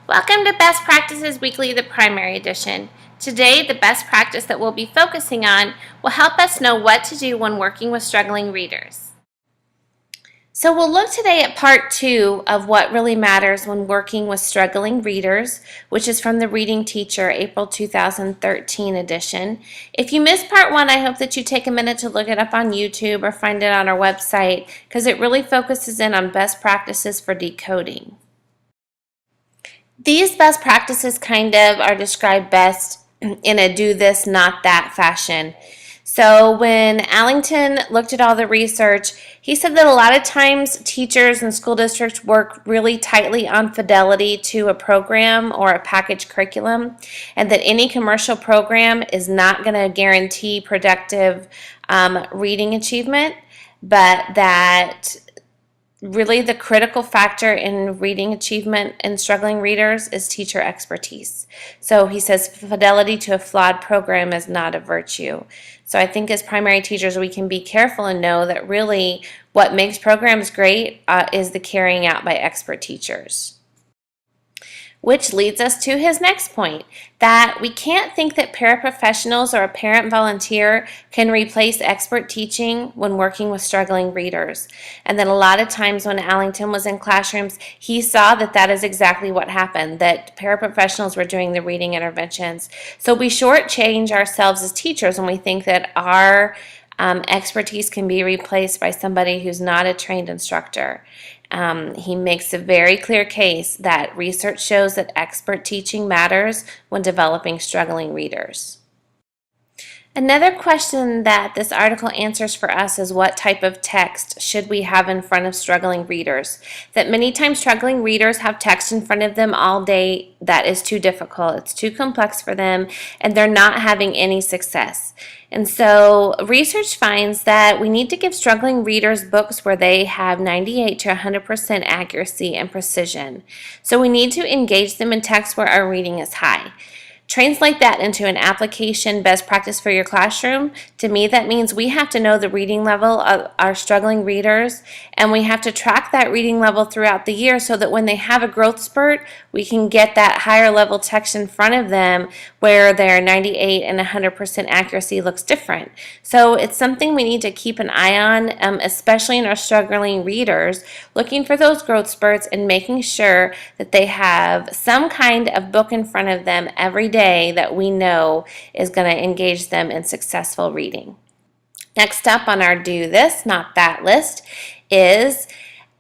Welcome to Best Practices Weekly, the primary edition. Today, the best practice that we'll be focusing on will help us know what to do when working with struggling readers. So we'll look today at part 2 of what really matters when working with struggling readers, which is from the Reading Teacher April 2013 edition. If you missed part 1, I hope that you take a minute to look it up on YouTube or find it on our website because it really focuses in on best practices for decoding. These best practices kind of are described best in a do this, not that fashion. So when Allington looked at all the research, he said that a lot of times teachers and school districts work really tightly on fidelity to a program or a packaged curriculum, and that any commercial program is not going to guarantee productive reading achievement, but that really the critical factor in reading achievement in struggling readers is teacher expertise. So he says fidelity to a flawed program is not a virtue. So I think as primary teachers we can be careful and know that really what makes programs great is the carrying out by expert teachers. Which leads us to his next point, that we can't think that paraprofessionals or a parent volunteer can replace expert teaching when working with struggling readers. And that a lot of times when Allington was in classrooms, he saw that that is exactly what happened, that paraprofessionals were doing the reading interventions. So we shortchange ourselves as teachers when we think that our expertise can be replaced by somebody who's not a trained instructor. He makes a very clear case that research shows that expert teaching matters when developing struggling readers. Another question that this article answers for us is what type of text should we have in front of struggling readers? That many times struggling readers have text in front of them all day that is too difficult, it's too complex for them, and they're not having any success. And so research finds that we need to give struggling readers books where they have 98 to 100% accuracy and precision. So we need to engage them in text where our reading is high. Translate that into an application best practice for your classroom. To me, that means we have to know the reading level of our struggling readers, and we have to track that reading level throughout the year so that when they have a growth spurt, we can get that higher level text in front of them where their 98 and 100% accuracy looks different. So it's something we need to keep an eye on, especially in our struggling readers, looking for those growth spurts and making sure that they have some kind of book in front of them every day that we know is going to engage them in successful reading. Next up on our do this, not that list is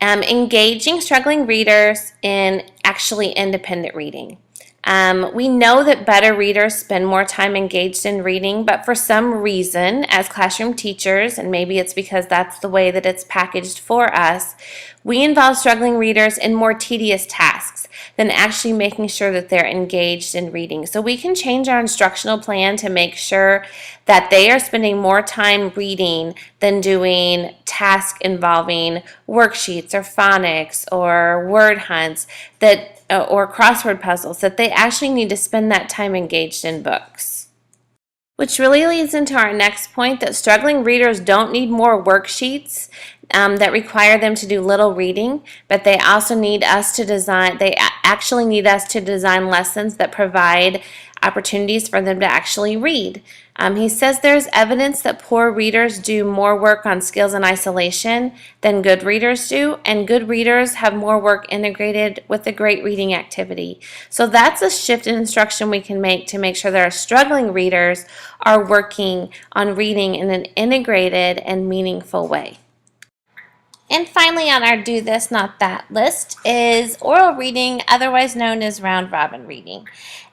engaging struggling readers in actually independent reading. We know that better readers spend more time engaged in reading, but for some reason, as classroom teachers, and maybe it's because that's the way that it's packaged for us, we involve struggling readers in more tedious tasks than actually making sure that they're engaged in reading. So we can change our instructional plan to make sure that they are spending more time reading than doing tasks involving worksheets or phonics or word hunts or crossword puzzles, that they actually need to spend that time engaged in books. Which really leads into our next point, that struggling readers don't need more worksheets that require them to do little reading, but they also need us to design, they actually need us to design lessons that provide opportunities for them to actually read. He says there's evidence that poor readers do more work on skills in isolation than good readers do, and good readers have more work integrated with a great reading activity. So that's a shift in instruction we can make to make sure that our struggling readers are working on reading in an integrated and meaningful way. And finally on our do this, not that list is oral reading, otherwise known as round robin reading.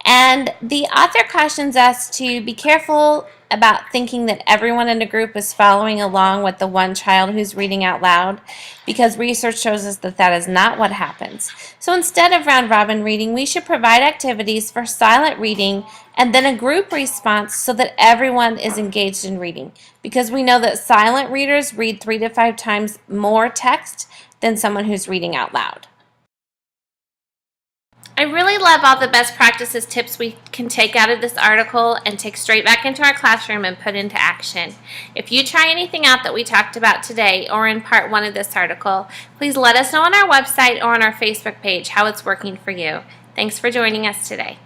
And the author cautions us to be careful about thinking that everyone in a group is following along with the one child who's reading out loud, because research shows us that that is not what happens. So instead of round robin reading, we should provide activities for silent reading and then a group response so that everyone is engaged in reading, because we know that silent readers read 3 to 5 times more text than someone who's reading out loud. I really love all the best practices tips we can take out of this article and take straight back into our classroom and put into action. If you try anything out that we talked about today or in part 1 of this article, please let us know on our website or on our Facebook page how it's working for you. Thanks for joining us today.